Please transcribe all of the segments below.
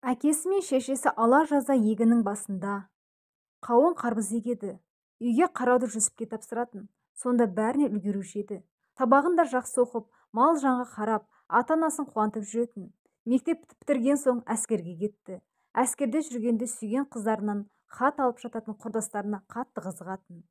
Әкесі мен шешесі ала жазда егіннің басында қауын қарбыз егеді. Үйге қарауды Жүсіпке тапсыратын. Сонда бәріне үлгеруші еді. Сабағын да жақсы оқып, мал жанға қарап, ата-анасын қуантып жүретін. Мектеп бітірген соң әскерге кетті. Әскерде жүргенде сүйген қыздарынан хат алып жататын құрдастарына қатты қызығатын.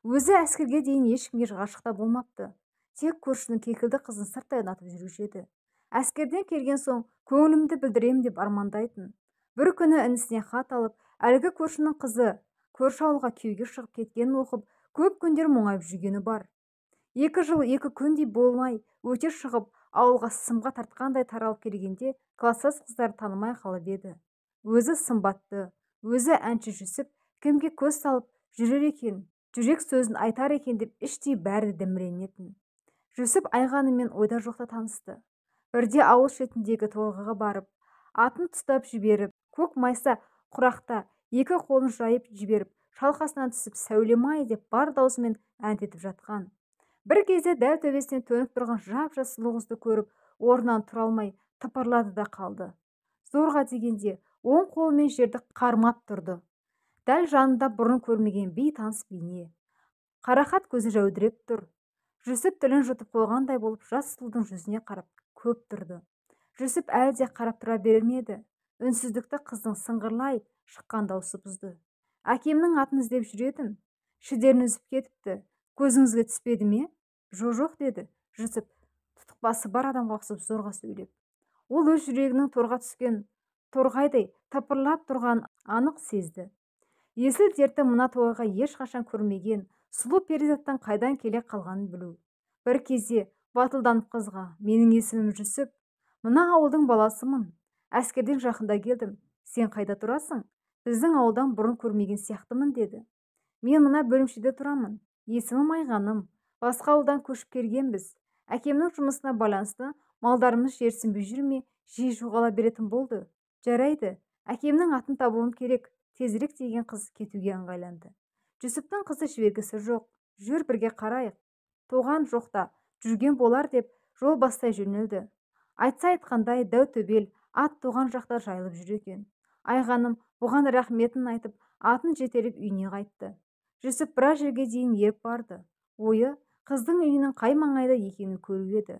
Өзі әскерге дейін ешкімге ғашық та болмапты. Тек көршінің кекілді қызын сырттай ұнатып жүруші еді. Әскерден келген соң көңілімді білдірем деп армандайтын. Бір күні інісіне хат алып, әлгі көршінің қызы көрші ауылға күйеуге шығып кеткенін оқып, көп күндер мұңайып жүргені бар. 2 жыл 2 күндей болмай өте шығып, ауылға сымға тартқандай таралып келгенде класстас қыздар танымай қалып еді. Өзі сымбатты, өзі әнші Жүсіп кімге көз салып жүрер екен, жүрек сөзін айтар екен деп іштей бәрі дәміренетін. Жүсіп Айғаныммен ойда жоқта танысты. Бірде ауыл шетіндегі тойға барып, атын тұстап жіберіп, көк майса құрақта 2 қолын жайып жіберіп, шалқасынан түсіп сәулем-ай деп бар даусымен әндетіп жатқан. Бір кезде дәл төбесінен төніп тұрған жап-жас сұлу қызды көріп, орнынан тұра алмай тыпырлады да қалды. Зорға дегенде оң қолымен жерді қармап тұрды. Дәл жанында бұрын көрмеген бейтаныс бейне. Қарақат көзі жәудіреп тұр. Жүсіп тілін жұтып қойғандай болып жас сұлудың жүзіне қарап көп тұрды. Жүсіп әлде қарап тұра бермеді. Үнсіздікті қыздың сыңғырлай шыққан даусы бұзды. Әкемнің атын іздеп жүредім. Шідерін үзіп кетіпті. Көзіңізге түспеді ме? Жоқ деді Жүсіп, тұтықпасы бар адамға ұқсап зорға сөйлеп. Ол өз жүрегінің торға түскен торғайдай тапырлап тұрған анық сезді. Есіл дерті мына тойға ешқашан көрмеген сұлу перизаттан қайдан келе қалғанын білу. Бір кезде батылданып қызға: менің есімім Жүсіп, мына ауылдың баласымын. Әскерден жақында келдім. Сен қайда тұрасың? Біздің ауылдан бұрын көрмеген сияқтымын деді. Мен мына бөлімшеде тұрамын. Есімім Айғаным. Басқа ауылдан көшіп келгенбіз. Әкемнің жұмысына байланысты малдарымыз жерсінбей жүрме, жиі жоғала беретін болды. Жарайды, әкемнің атын табуым керек. Тезірек деген қыз кетуге ыңғайланды. Жүсіптің қызы жібергісі жоқ. Жүр бірге қарайық. Тоған жоқта жүрген болар деп жол бастай жөнелді. Айтса айтқандай дәу төбел ат тоған жақта жайылып жүр екен. Айғаным бұған рахметін айтып, атын жетелеп үйіне қайтты. Жүсіп біраз жерге дейін еріп барды. Ойы қыздың үйінің қай маңайда екенін көру еді.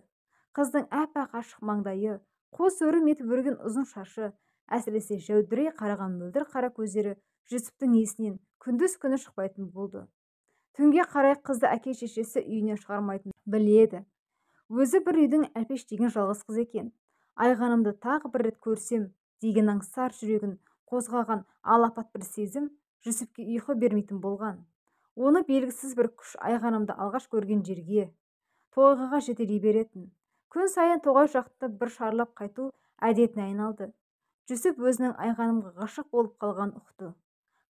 Қыздың әппақ ашық маңдайы, қос өрім етіп өрген ұзын шашы, әсіресе жәудірей қараған мөлдір қара көздері Жүсіптің есінен күндіз күні шықпайтын болды. Түнге қарай қызды әке-шешесі үйінен шығармайтын біледі. Өзі бір үйдің әлпештеген жалғыз қыз екен. Айғанымды тағы бір рет көрсем деген аңсар жүрегін қозғаған алапат бір сезім Жүсіпке ұйқы бермейтін болған. Оны белгісіз бір күш Айғанымды алғаш көрген жерге, тойғаға жетелей беретін. Күн сайын тоғай жақты бір шарлап қайту әдетіне айналды. Жүсіп өзінің Айғанымға ғашық болып қалған ұқты.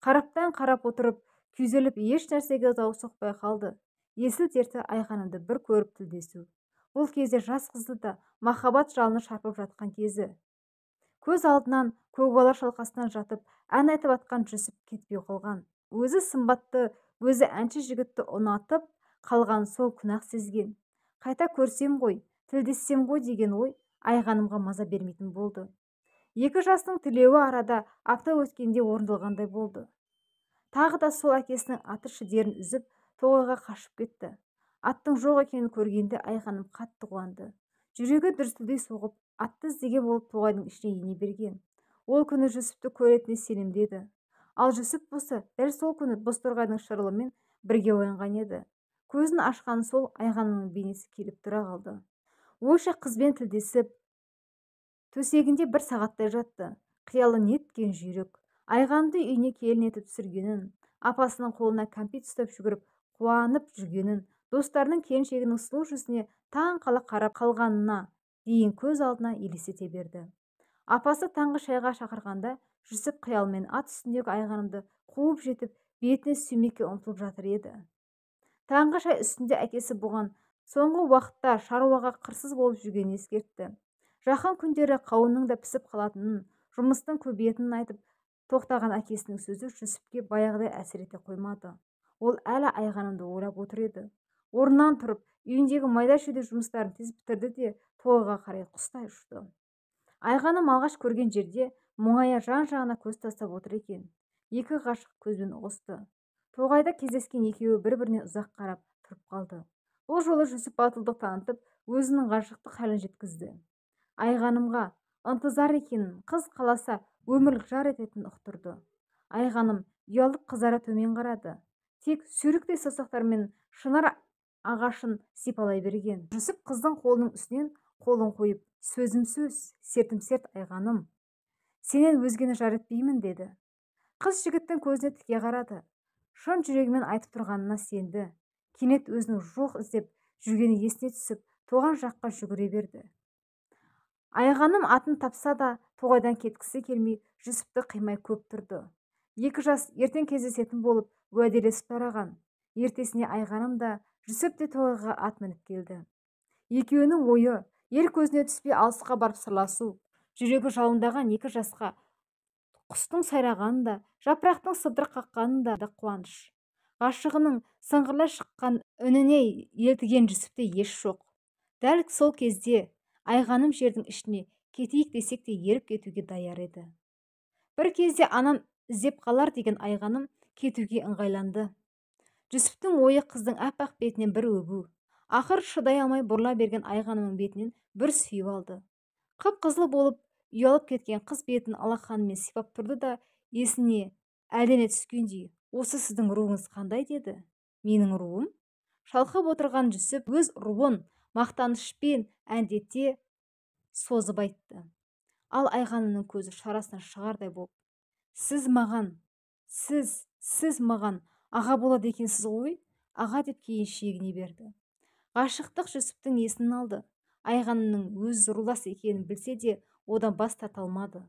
Қараптан қарап отырып, күйзеліп еш нәрсеге дау соқпай қалды. Есіл дерті Айғанымды бір көріп тілдесу. Бұл кезде жас қызды да махаббат жалыны шарпып жатқан кезі. Көз алдынан көкбала шалқасынан жатып, ән айтып атқан Жүсіп кетпей қалған. Өзі сымбатты, өзі әнші жігітті ұнатып қалған сол күнақ сезген. Қайта көрсем ғой, тілдессем ғой деген ой Айғанымға маза бермейтін болды. Екі жастың тілеуі арада апта өткенде орындалғандай болды. Тағы да сол әкесінің аты шідерін үзіп, тоғайға қашып кетті. Аттың жоқ екенін көргенде Айғаным қатты қуанды. Жүрегі дүрсілдей соғып, атты іздеген болып тоғайдың ішіне ене берген. Ол күні Жүсіпті көретініне сенімдеді. Ал Жүсіп болса дәл сол күні Бозторғайдың шырылымен бірге оянған еді. Көзін ашқан сол Айғанымның бейнесі келіп тұра қалды. Ойша қызбен тілдесіп, төсегінде бір сағаттай жатты. Қиялы неткен жүйрік. Айғанымды үйіне келін етіп түсіргенін, апасының қолына кәмпит ұстап жүгіріп қуанып жүргенін, достарының келіншегінің сұлу жүзіне таң қала қарап қалғанына дейін көз алдына елестете берді. Апасы таңғы шайға шақырғанда Жүсіп қиялмен ат үстіндегі Айғанымды қуып жетіп, бетіне сүймекке ұмтылып жатыр еді. Таңғы шай үстінде әкесі бұған соңғы уақытта шаруаға қырсыз болып жүргенін ескертті. Жақын күндері қауынның да пісіп қалатынын, жұмыстың көбейетінін айтып тоқтаған әкесінің сөзі Жүсіпке баяғыдай әсер ете қоймады. Ол әлі Айғанымды ойлап отыр еді. Орнынан тұрып, үйіндегі майда-шүйде жұмыстарын тез бітірді де тойға қарай құстай ұшты. Айғаным алғаш көрген жерде мұңая жан-жағына көз тастап отыр екен. Екі ғашық көзбен ұғысты. Тоғайда кездескен екеуі бір-біріне ұзақ қарап тұрып қалды. Бұл жолы Жүсіп батылдық танытып, өзінің ғашықтық хәлін жеткізді. Айғанымға ынтызар екенін, қыз қаласа өмірлік жар ететінін ұқтырды. Айғаным ұялып қызара төмен қарады. Тек сүйріктей саусақтарымен шынар ағашын сипалай берген. Жүсіп қыздың қолының үстінен қолын қойып, сөзім сөз, сертім серт Айғаным, сенен өзгені жар етпеймін деді. Қыз жігіттің көзіне тіке қарады. Шын жүрегімен айтып тұрғанына сенді. Кенет өзінің жоқ іздеп жүргені есіне түсіп, тоған жаққа жүгіре берді. Айғаным атын тапса да, тоғайдан кеткісі келмей, Жүсіпті қимай көп тұрды. Екі жас ертең кездесетін болып, уәделесіп тараған. Ертесіне Айғаным да, Жүсіп те тоғайға ат мініп келді. Екеуінің ойы ел көзіне түспей алысқа барып сырласу. Жүрегі жалындаған екі жасқа құстың сайрағаны да, жапырақтың сыбдыр қаққаны да қуаныш. Ғашығының сыңғырлай шыққан үніне елтіген Жүсіпте еш жоқ. Дәл сол кезде Айғаным жердің ішіне кетейік десек те еріп кетуге даяр еді. Бір кезде анам іздеп қалар деген Айғаным кетуге ыңғайланды. Жүсіптің ойы қыздың аппақ бетінен бір өбу. Ақыр шыдай алмай бұрыла берген Айғанымның бетінен бір сүйіп алды. Қып-қызыл болып ұялып кеткен қыз бетін алақанымен сипап тұрды да, есіне әлдене түскендей, осы сіздің руыңыз қандай деді. Менің руым? Шалқып отырған Жүсіп өз руын мақтанышпен әндете созып айтты. Ал Айғанымның көзі шарасынан шығардай болып, сіз маған аға болады екенсіз ғой, аға деп кейін шегіне берді. Ғашықтық Жүсіптің есін алды. Айғанымның өз рулас екенін білсе де, одан бас тарта алмады.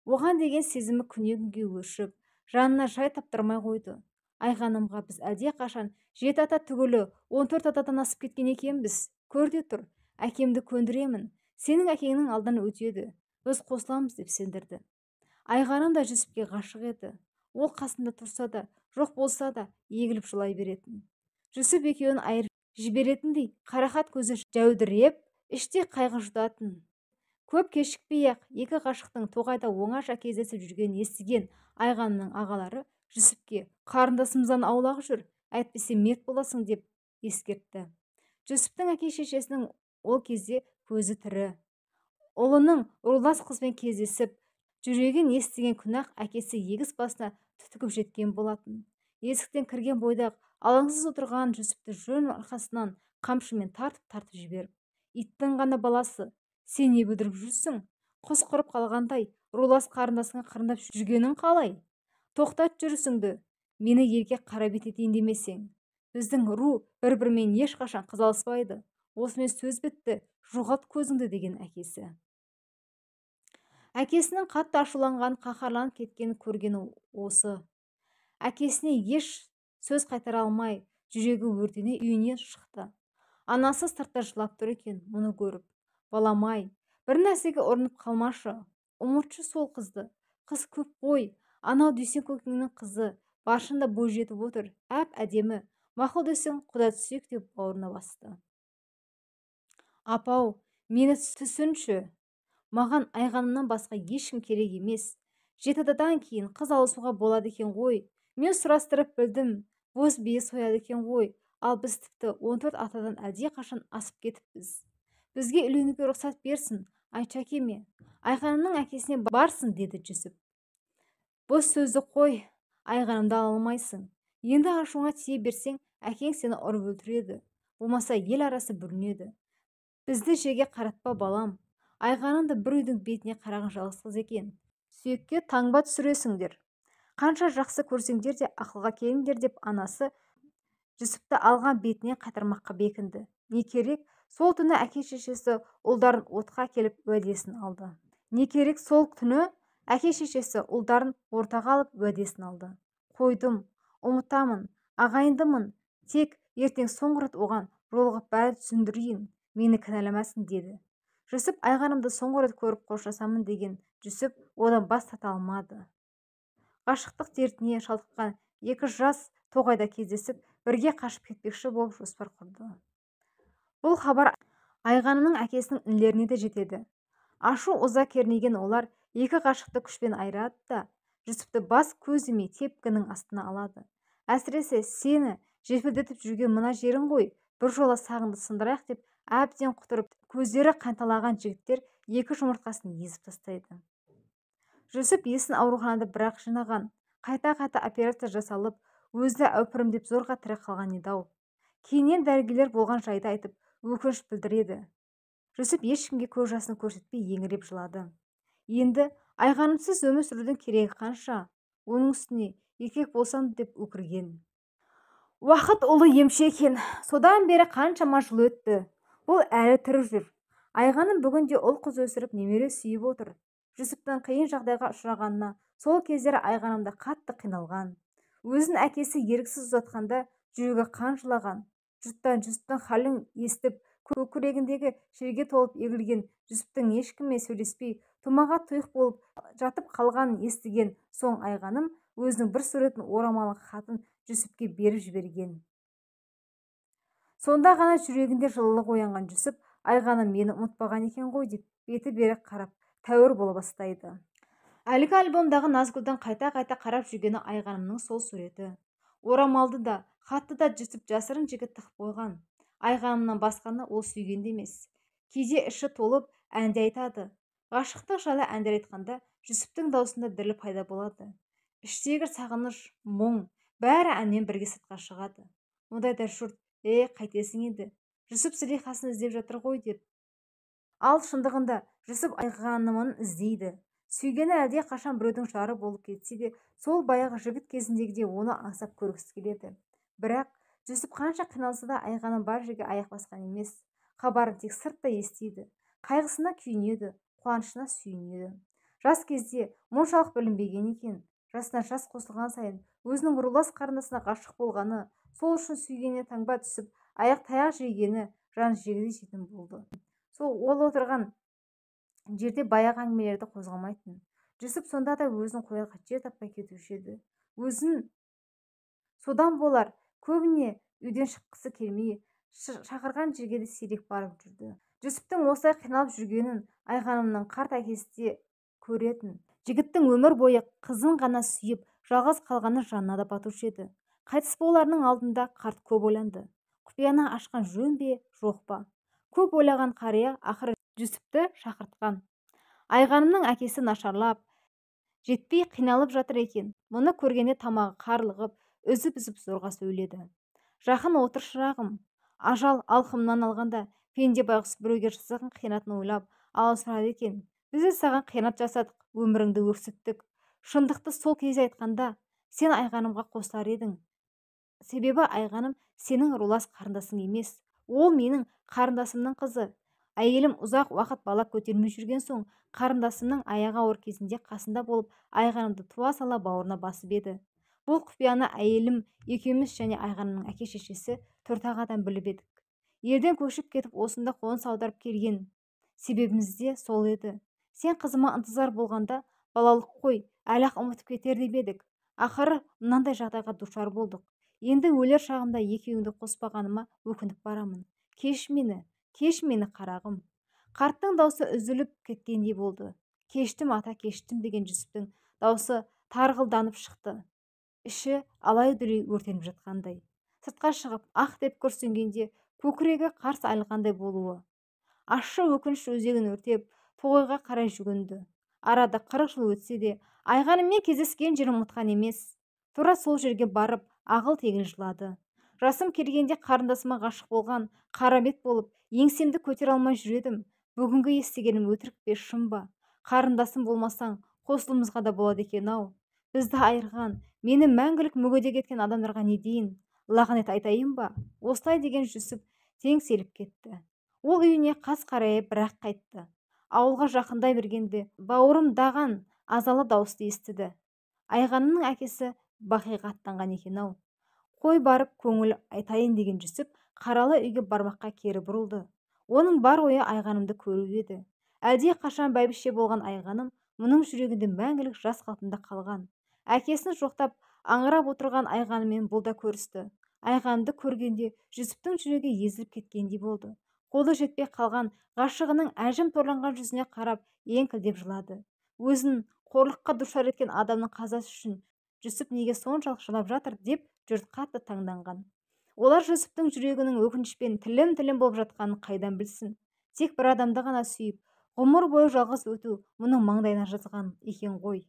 Оған деген сезімі күннен-күнге өршіп, жанына жай таптырмай қойды. Айғанымға біз әлде қашан 7 ата түгілі 14 атадан асып кеткен екенбіз. Көр де тұр, әкемді көндіремін. Сенің әкеңнің алдынан өтеді. Біз қосыламыз деп сендірді. Айғаным да Жүсіпке ғашық еді. Ол қасында тұрса да, жоқ болса да егіліп жылай беретін. Жүсіп екеуін айырып жіберетіндей қарақат көзі жәудіреп, іште қайғы жұтатын. Көп кешікпей-ақ екі ғашықтың тоғайда оңаша кездесіп жүргенін естіген Айғанымның ағалары Жүсіпке қарындасымыздан аулақ жүр, әйтпесе мерт боласың деп ескертті. Жүсіптің әке-шешесінің ол кезде көзі тірі. Ұлының рулас қызбен кездесіп жүрегін естіген күнақ әкесі егіс басына түтігіп жеткен болатын. Есіктен кірген бойда алаңсыз отырған Жүсіпті жөн арқасынан қамшымен тартып жіберіп, иттің ғана баласы, сен не бүдіріп жүрсің? Құс құрып қалғандай, рулас қарындасыңа қырындап жүргенің қалай? Тоқтат жүрісіңді, мені елге қара бет етейін демесең. Біздің ру бір-бірімен ешқашан қызалыспайды. Осымен сөз бітті, жоғалт көзіңді деген әкесі. Әкесінің қатты ашуланған, қаһарланып кеткенін көргені осы. Әкесіне еш сөз қайтара алмай, жүрегі өртене үйіне шықты. Анасы сыртта жылап тұр екен, мұны көріп. Балам-ай, бір нәрсеге ұрынып қалмашы, ұмытшы сол қызды. Қыз көп қой, анау дүйсен көкеңнің қызы, баршында бой жетіп отыр, әп-әдемі, мақұл десең құда түсек деп бауырына басты. Апау, мені түсінші. Маған Айғанымнан басқа ешкім керек емес. 7 атадан кейін қыз алысуға болады екен ғой. Мен сұрастырып білдім, боз бие сояды екен ғой. Ал біз тіпті 14 атадан әлде қашан асып кетіппіз. Бізге үйленуге рұқсат берсін, айтшы әкеме. Айғанымның әкесіне барсын, деді Жүсіп. Бос сөзді қой, Айғанымды ала алмайсың. Енді ашуыңа тие берсең, әкең сені ұрып өлтіреді. Болмаса ел арасы бүлінеді. Бізді жерге қаратпа, балам. Айғанымды бір үйдің бетіне қараған жалғыз қыз екен. Сүйекке таңба түсіресіңдер. Қанша жақсы көрсеңдер де ақылға келіңдер деп анасы Жүсіпті алған бетіне қайтармаққа бекінді. Не керек, сол түні әке-шешесі ұлдарын отқа келіп уәдесін алды. Қойдым, ұмытамын, ағайындымын, тек ертең соңғы рет оған жолығып бәрі түсіндірейін, мені кінәламасын деді. Жүсіп Айғанымды соңғы рет көріп қоштасамын деген Жүсіп одан бас тарта алмады. Ғашықтық дертіне шалдыққан екі жас тоғайда кездесіп, бірге қашып кетпекші болып жоспар құрды. Бұл хабар Айғанымның әкесінің інілеріне де жетеді. Ашу ыза кернеген олар екі ғашықты күшпен айырады да Жүсіпті бас көз демей тепкінің астына алады. Әсіресе сені желпілдетіп жүрген мына жерің ғой, біржола сағыңды сындырайық деп әбден құтырып көздері қанталаған жігіттер екі жұмыртқасын езіп тастайды. Жүсіп есін ауруханада бірақ жинаған, қайта-қайта операция жасалып, өзі әупірімдеп зорға тірі қалған еді-ау. Кейіннен дәрігерлер болған жайды айтып, өкініш білдіреді. Жүсіп ешкімге көз жасын көрсетпей еңіреп жылады. Енді айғанымсыз өмір сүрудің керегі қанша? Оның үстіне еркек болсам деп өкірген. Уақыт ұлы емші екен. Содан бері қаншама жыл өтті. Бұл әлі тірі жүр. Айғаным бүгінде ұл қыз өсіріп немере сүйіп отыр. Жүсіптің қиын жағдайға ұшырағанына сол кездері айғанымда қатты қиналған. Өзін әкесі еріксіз ұзатқанда жүрегі қан жылаған. Жұрттан Жүсіптің халін естіп, көкірегіндегі шерге толып егілген Жүсіптің ешкіммен сөйлеспей, тұмаға тұйық болып жатып қалғанын естіген соң айғаным өзінің бір суретін орамалы хатын Жүсіпке беріп жіберген. Сонда ғана жүрегінде жылылық оянған Жүсіп, айғаным мені ұмытпаған екен ғой деп беті бері қарап тәуір бола бастайды. Әлгі альбомдағы Назгүлдің қайта-қайта қарап жүргені айғанымның сол суреті. Орамалды да, хатты да Жүсіп жасырын жігіт тығып қойған. Айғанымнан басқаны ол сүйгенде емес. Кейде іші толып әнде айтады. Ғашықтық жайлы әндер айтқанда Жүсіптің даусында діріл пайда болады. Іштегі сағыныш, мұң, бәрі әнмен бірге сыртқа шығады. Ондайда жұрт, қайтесің еді, Жүсіп Зылихасын іздеп жатыр ғой деп. Ал шындығында Жүсіп айғанымын іздейді. Сүйгені әлде қашан біреудің жары болып кетсе де, сол баяғы жігіт кезіндегідей оны аңсап көргісі келеді. Бірақ Жүсіп қанша қиналса да айғаным бар жерге аяқ басқан емес. Хабарын тек сыртта естиді. Қайғысына күйінеді, қуанышына сүйінеді. Жас кезде мұншалық білінбеген екен. Жасына жас қосылған сайын өзінің рулас қарындасына ғашық болғаны, сол үшін сүйгеніне таңба түсіп, аяқ таяқ жегені жан жегідей жетім болды. Сол ол отырған жерде баяғы әңгімелерді қозғамайтын. Жүсіп сонда да өзін қоярға жер таппай кетуші еді. Өзін содан болар, көбіне үйден шыққысы келмей, шақырған жерге де сирек барып жүрді. Жүсіптің осылай қиналып жүргенін айғанымның қарт әкесі де көретін. Жігіттің өмір бойы қызын ғана сүйіп, жалғыз қалғаны жанына да батушы еді. Қайтыс боларының алдында қарт көп ойланды. Құпияны ашқан жөн бе, жоқ па? Көп ойлаған қария ақыры Жүсіпті шақыртқан. Айғанымның әкесі нашарлап, жетпей қиналып жатыр екен. Мұны көргенде тамағы қарлығып, үзіп-үзіп зорға сөйледі. Жақын отыр шырағым. Ажал алқымнан алғанда, пенде байғұс біреуге жасаған қиянатын ойлап, алысырады екен. Біз де саған қиянат жасадық, өміріңді өксіттік. Шындықты сол кезде айтқанда, сен айғанымға қосар едің. Себебі айғаным сенің рулас қарындасың емес. Ол менің қарындасымның қызы. Әйелім ұзақ уақыт бала көтермей жүрген соң, қарындасымның аяғы ауыр кезінде қасында болып, айғанымды туа сала бауырына басып еді. Бұл құпияны әйелім екеуміз және айғанымның әке-шешесі төртағадан біліп едік. Елден көшіп кетіп осында қоныс аударып келген себебіміз де сол еді. Сен қызыма ынтызар болғанда, балалық қой, әлі-ақ ұмытып кетер деп едік. Ақыры мынандай жағдайға душар болдық. Енді өлер шағымда екеуіңді қоспағаныма өкініп барамын. Кеш мені қарағым. Қарттың даусы үзіліп кеткендей болды. Кештім ата, кештім деген Жүсіптің даусы тарғылданып шықты. Іші алай-дүлей өртеніп жатқандай. Сыртқа шығып, ақ деп күрсінгенде көкірегі қарс айылғандай болуы. Ащы өкініш өзегін өртеп, тоғайға қарай жүгінді. Арада 40 жыл өтсе де, айғаныммен кездескен жерін ұмытқан емес. Тура сол жерге барып, ағыл-тегіл жылады. Жасым келгенде қарындасыма ғашық болған, қарабет болып, еңсемді көтер алмай жүредім. Бүгінгі естігенім өтірік пе, шын ба? Қарындасым болмасаң, қосылымызға да болады екен-ау. Бізді айырған, мені мәңгілік мүгедек еткен адамдарға не дейін? Лағнет айтайын ба? Осылай деген Жүсіп теңселіп кетті. Ол үйіне қас қарайып бірақ қайтты. Ауылға жақындай бергенде бауырымдаған азалы дауысты естіді. Айғанымның әкесі Бақиға аттанған екен-ау. Қой барып көңіл айтайын деген Жүсіп қаралы үйге бармаққа кері бұрылды. Оның бар ойы айғанымды көру еді. Әлде қашан бәйбіше болған айғаным мұның жүрегінде мәңгілік жас қалпында қалған. Әкесін жоқтап аңырап отырған айғанымен бұл да көрісті. Айғанымды көргенде Жүсіптің жүрегі езіліп кеткендей болды. Қолы жетпей қалған ғашығының әжім торланған жүзіне қарап еңкілдеп жылады. Өзін қорлыққа душар еткен адамның қазасы үшін Жүсіп неге соншалық жылап жатыр деп жұрт қатты таңданған. Олар Жүсіптің жүрегінің өкінішпен тілім-тілім болып жатқанын қайдан білсін. Тек бір адамды ғана сүйіп, ғұмыр бойы жалғыз өту мұның маңдайына жазған екен ғой.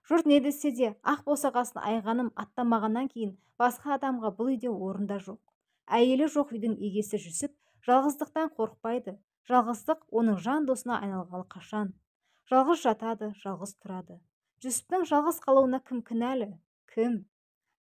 Жұрт не десе де, ақ босағасын айғаным аттамағаннан кейін басқа адамға бұл үйде орында жоқ. Әйелі жоқ үйдің егесі Жүсіп жалғыздықтан қорықпайды. Жалғыздық оның жан досына айналғалы қашан. Жалғыз жатады, жалғыз тұрады. Жүсіптің жалғыз қалуына кім кінәлі? Кім?